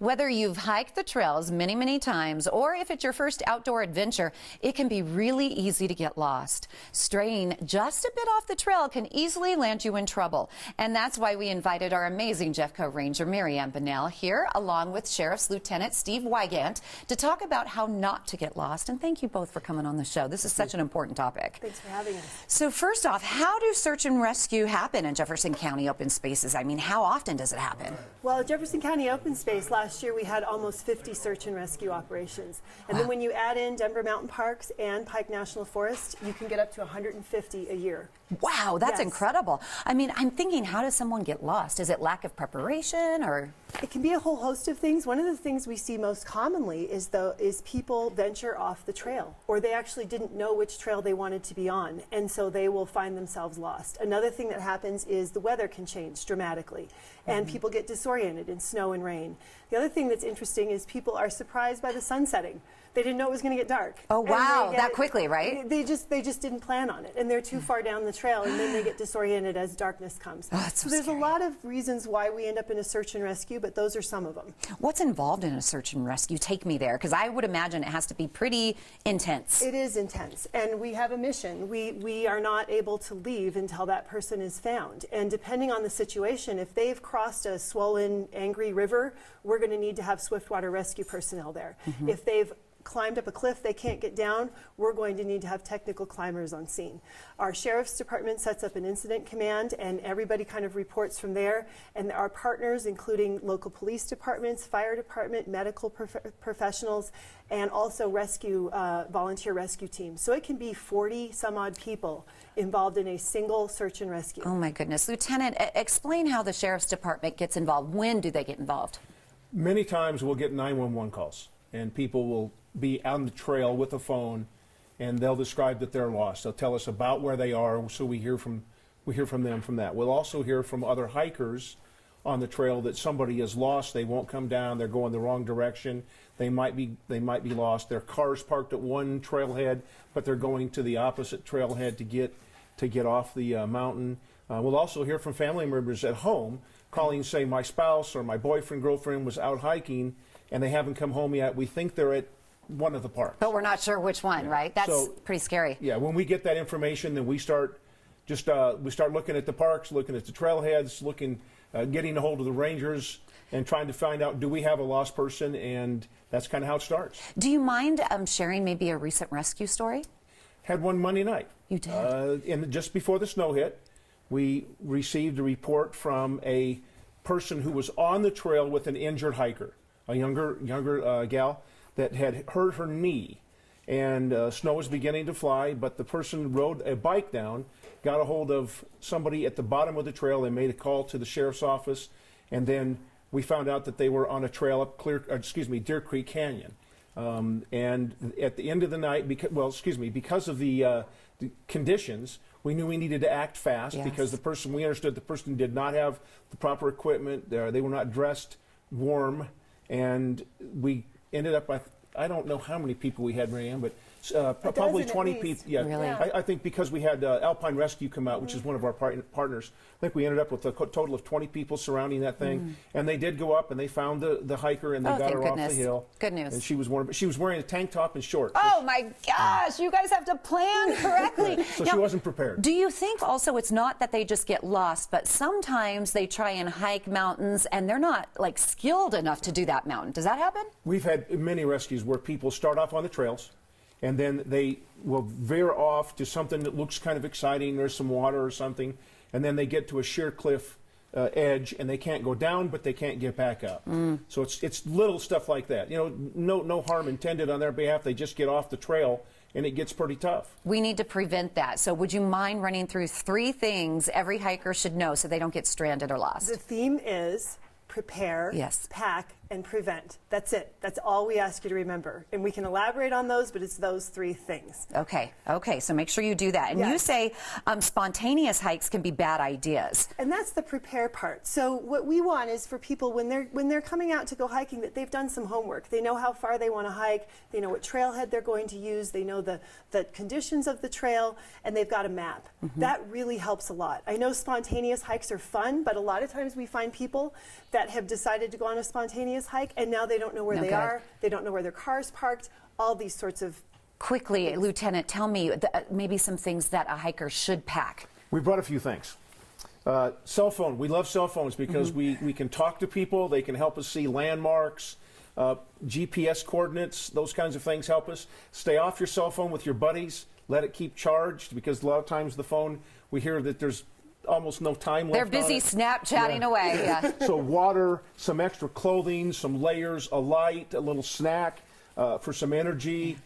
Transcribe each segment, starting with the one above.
Whether you've hiked the trails many, many times, or if it's your first outdoor adventure, it can be really easy to get lost. Straying just a bit off the trail can easily land you in trouble. And that's why we invited our amazing Jeffco Ranger, Marianne Bunnell, here, along with Sheriff's Lieutenant Steve Wygant, to talk about how not to get lost. And thank you both for coming on the show. This is such an important topic. Thanks for having us. So first off, how do search and rescue happen in Jefferson County open spaces? I mean, how often does it happen? Well, at Jefferson County Open Space, last year we had almost 50 search and rescue operations. And then when you add in Denver Mountain Parks and Pike National Forest, you can get up to 150 a year. Wow, that's incredible. I mean, I'm thinking, how does someone get lost? Is it lack of preparation, or? It can be a whole host of things. One of the things we see most commonly is people venture off the trail, or they actually didn't know which trail they wanted to be on, and so they will find themselves lost. Another thing that happens is the weather can change dramatically, and people get disoriented in snow and rain. The other thing that's interesting is people are surprised by the sun setting. They didn't know it was going to get dark. Oh, wow, that quickly, right? They just didn't plan on it, and they're too far down the trail, and then they get disoriented as darkness comes. Oh, that's so there's scary. a lot of reasons why we end up in a search and rescue, but those are some of them. What's involved in a search and rescue? Take me there, because I would imagine it has to be pretty intense. It is intense, and we have a mission. We are not able to leave until that person is found, and depending on the situation, if they've crossed a swollen, angry river, we're going to need to have swiftwater rescue personnel there. If they've climbed up a cliff they can't get down, we're going to need to have technical climbers on scene. Our sheriff's department sets up an incident command, and everybody kind of reports from there, and our partners, including local police departments, fire department, medical professionals, and also volunteer rescue teams. So it can be 40 some odd people involved in a single search and rescue. Oh my goodness. Lieutenant, explain how the sheriff's department gets involved. When do they get involved? Many times we'll get 911 calls, and people will be on the trail with a phone, and they'll describe that they're lost. They'll tell us about where they are, so we hear from them from that. We'll also hear from other hikers on the trail that somebody is lost. They won't come down. They're going the wrong direction. They might be lost. Their car's parked at one trailhead, but they're going to the opposite trailhead to get off the mountain. We'll also hear from family members at home calling, say, my spouse or my boyfriend, girlfriend was out hiking and they haven't come home yet. We think they're at one of the parks, but we're not sure which one, right? That's pretty scary. Yeah, when we get that information, then we start looking at the parks, looking at the trailheads, getting a hold of the rangers, and trying to find out, do we have a lost person? And that's kind of how it starts. Do you mind sharing maybe a recent rescue story? Had one Monday night. You did? And just before the snow hit, we received a report from a person who was on the trail with an injured hiker, a younger gal that had hurt her knee, and snow was beginning to fly, but the person rode a bike down, got a hold of somebody at the bottom of the trail. They made a call to the sheriff's office, and then we found out that they were on a trail up Deer Creek Canyon. And at the end of the night, because of the conditions, we knew we needed to act fast. Yes. Because we understood the person did not have the proper equipment. They were not dressed warm, and we ended up, I don't know how many people we had, Marianne, but probably 20 people. Yeah, really? I think because we had Alpine Rescue come out, which is one of our partners, I think we ended up with a total of 20 people surrounding that thing. And they did go up and they found the hiker, and they got her off the hill. Good news. And she was wearing a tank top and shorts. Oh my gosh, you guys have to plan correctly. So she wasn't prepared. Do you think also it's not that they just get lost, but sometimes they try and hike mountains and they're not like skilled enough to do that mountain? Does that happen? We've had many rescues where people start off on the trails, and then they will veer off to something that looks kind of exciting. There's some water or something, and then they get to a sheer cliff edge, and they can't go down, but they can't get back up. So it's little stuff like that. You know, no harm intended on their behalf. They just get off the trail, and it gets pretty tough. We need to prevent that. So would you mind running through 3 things every hiker should know so they don't get stranded or lost? The theme is prepare, pack, and prevent. That's it. That's all we ask you to remember. And we can elaborate on those, but it's those 3 things. Okay, so make sure you do that. And you say spontaneous hikes can be bad ideas. And that's the prepare part. So what we want is for people, when they're coming out to go hiking, that they've done some homework. They know how far they want to hike, they know what trailhead they're going to use, they know the conditions of the trail, and they've got a map. That really helps a lot. I know spontaneous hikes are fun, but a lot of times we find people that that have decided to go on a spontaneous hike, and now they don't know where they Okay. are. They don't know where their car's parked. All these sorts of Quickly, Lieutenant, tell me maybe some things that a hiker should pack. We brought a few things. Cell phone. We love cell phones because we can talk to people. They can help us see landmarks, GPS coordinates, those kinds of things help us. Stay off your cell phone with your buddies. Let it keep charged because a lot of times the phone, we hear that there's almost no time left. They're busy on it. Snapchatting away. Yeah. So water, some extra clothing, some layers, a light, a little snack for some energy.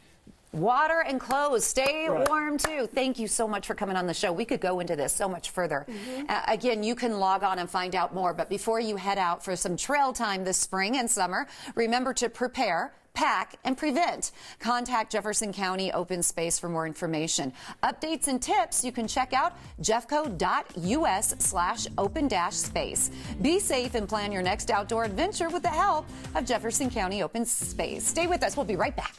Water and clothes. Stay Right. warm, too. Thank you so much for coming on the show. We could go into this so much further. Again, you can log on and find out more. But before you head out for some trail time this spring and summer, remember to prepare, pack, and prevent. Contact Jefferson County Open Space for more information. Updates and tips you can check out jeffco.us/open-space. Be safe and plan your next outdoor adventure with the help of Jefferson County Open Space. Stay with us. We'll be right back.